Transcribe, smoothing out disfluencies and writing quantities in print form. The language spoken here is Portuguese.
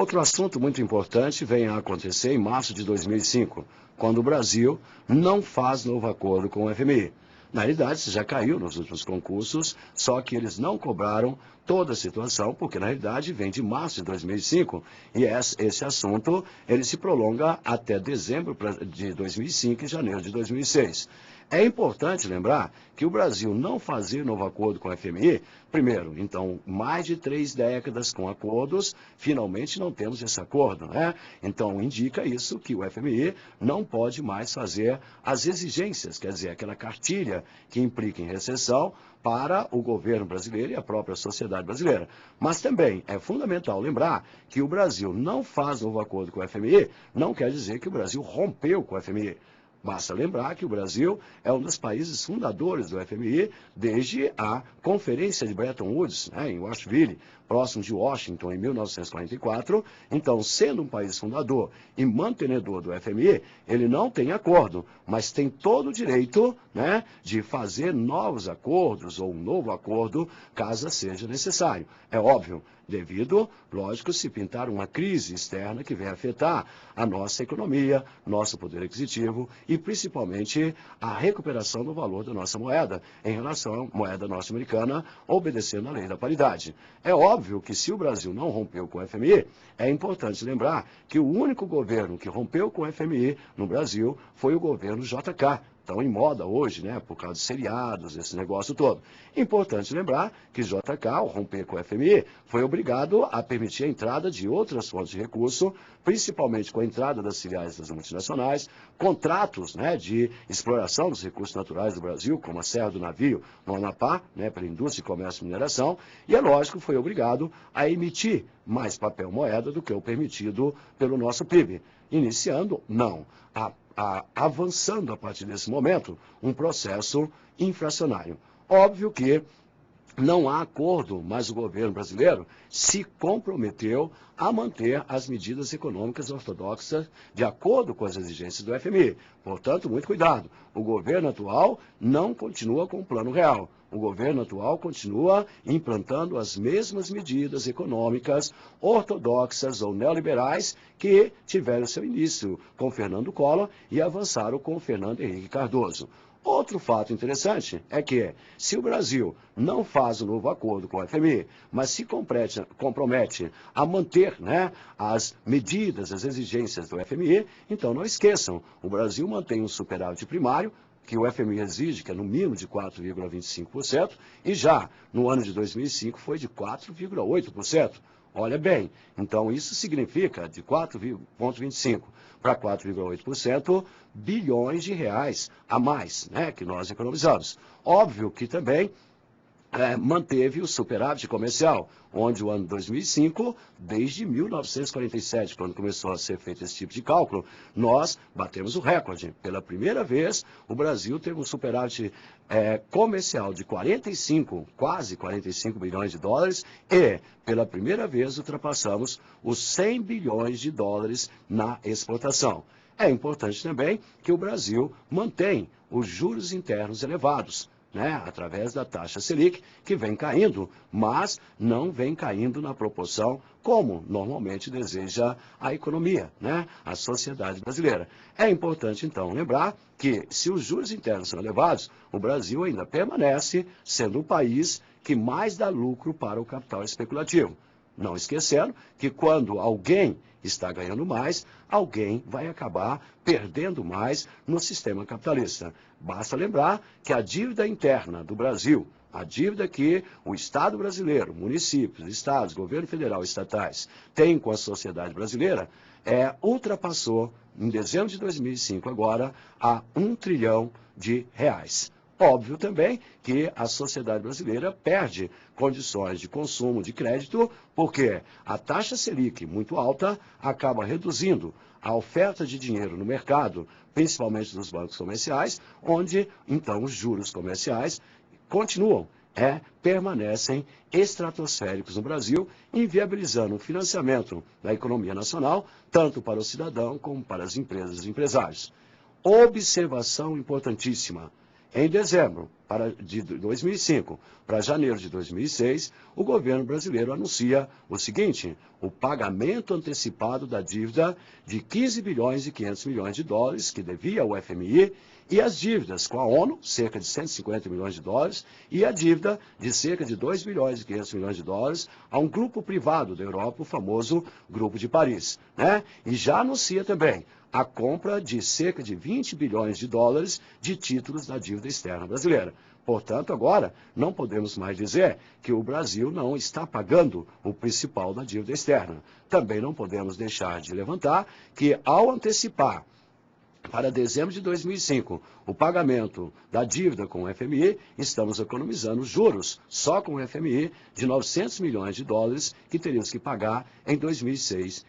Outro assunto muito importante vem a acontecer em março de 2005, quando o Brasil não faz novo acordo com o FMI. Na realidade, isso já caiu nos últimos concursos, só que eles não cobraram toda a situação, porque na realidade vem de março de 2005 e esse assunto ele se prolonga até dezembro de 2005 e janeiro de 2006. É importante lembrar que o Brasil não fazer novo acordo com o FMI, primeiro, então, mais de 3 décadas com acordos, finalmente não temos esse acordo, né? Então, indica isso que o FMI não pode mais fazer as exigências, quer dizer, aquela cartilha que implica em recessão para o governo brasileiro e a própria sociedade brasileira. Mas também é fundamental lembrar que o Brasil não faz novo acordo com o FMI, não quer dizer que o Brasil rompeu com o FMI. Basta lembrar que o Brasil é um dos países fundadores do FMI desde a Conferência de Bretton Woods, em Washington, próximo de Washington, em 1944. Então, sendo um país fundador e mantenedor do FMI, ele não tem acordo, mas tem todo o direito, de fazer novos acordos ou um novo acordo, caso seja necessário. É óbvio, devido, lógico, se pintar uma crise externa que venha afetar a nossa economia, nosso poder aquisitivo e principalmente a recuperação do valor da nossa moeda em relação à moeda norte-americana, obedecendo à lei da paridade. É óbvio que se o Brasil não rompeu com o FMI, é importante lembrar que o único governo que rompeu com o FMI no Brasil foi o governo JK. Estão em moda hoje, por causa de seriados, esse negócio todo. Importante lembrar que JK, ao romper com o FMI, foi obrigado a permitir a entrada de outras fontes de recurso, principalmente com a entrada das filiais das multinacionais, contratos de exploração dos recursos naturais do Brasil, como a Serra do Navio no Amapá, para indústria, comércio e mineração, e é lógico, foi obrigado a emitir mais papel moeda do que o permitido pelo nosso PIB. Iniciando, avançando a partir desse momento, um processo inflacionário. Óbvio que não há acordo, mas o governo brasileiro se comprometeu a manter as medidas econômicas ortodoxas de acordo com as exigências do FMI. Portanto, muito cuidado. O governo atual não continua com o plano real. O governo atual continua implantando as mesmas medidas econômicas ortodoxas ou neoliberais que tiveram seu início com Fernando Collor e avançaram com Fernando Henrique Cardoso. Outro fato interessante é que, se o Brasil não faz um novo acordo com o FMI, mas se compromete a manter as medidas, as exigências do FMI, então não esqueçam, o Brasil mantém um superávit primário, que o FMI exige, que é no mínimo de 4,25%, e já no ano de 2005 foi de 4,8%. Olha bem, então isso significa de 4,25% para 4,8%, bilhões de reais a mais, que nós economizamos. Óbvio que também manteve o superávit comercial, onde o ano 2005, desde 1947, quando começou a ser feito esse tipo de cálculo, nós batemos o recorde. Pela primeira vez, o Brasil teve um superávit comercial de quase 45 bilhões de dólares e, pela primeira vez, ultrapassamos os 100 bilhões de dólares na exportação. É importante também que o Brasil mantém os juros internos elevados, através da taxa Selic, que vem caindo, mas não vem caindo na proporção como normalmente deseja a economia, a sociedade brasileira. É importante, então, lembrar que, se os juros internos são elevados, o Brasil ainda permanece sendo o país que mais dá lucro para o capital especulativo. Não esquecendo que quando alguém está ganhando mais, alguém vai acabar perdendo mais no sistema capitalista. Basta lembrar que a dívida interna do Brasil, a dívida que o Estado brasileiro, municípios, estados, governo federal e estatais têm com a sociedade brasileira, ultrapassou, em dezembro de 2005 agora, a R$ 1 trilhão. Óbvio também que a sociedade brasileira perde condições de consumo de crédito, porque a taxa Selic muito alta acaba reduzindo a oferta de dinheiro no mercado, principalmente nos bancos comerciais, onde então os juros comerciais continuam, permanecem estratosféricos no Brasil, inviabilizando o financiamento da economia nacional, tanto para o cidadão como para as empresas e empresários. Observação importantíssima. Em dezembro, de 2005 para janeiro de 2006, o governo brasileiro anuncia o seguinte: o pagamento antecipado da dívida de 15 bilhões e 500 milhões de dólares que devia ao FMI e as dívidas com a ONU, cerca de 150 milhões de dólares, e a dívida de cerca de 2 bilhões e 500 milhões de dólares a um grupo privado da Europa, o famoso Grupo de Paris, né? E já anuncia também a compra de cerca de 20 bilhões de dólares de títulos da dívida externa brasileira. Portanto, agora, não podemos mais dizer que o Brasil não está pagando o principal da dívida externa. Também não podemos deixar de levantar que, ao antecipar para dezembro de 2005, o pagamento da dívida com o FMI, estamos economizando juros só com o FMI de 900 milhões de dólares que teríamos que pagar em 2006.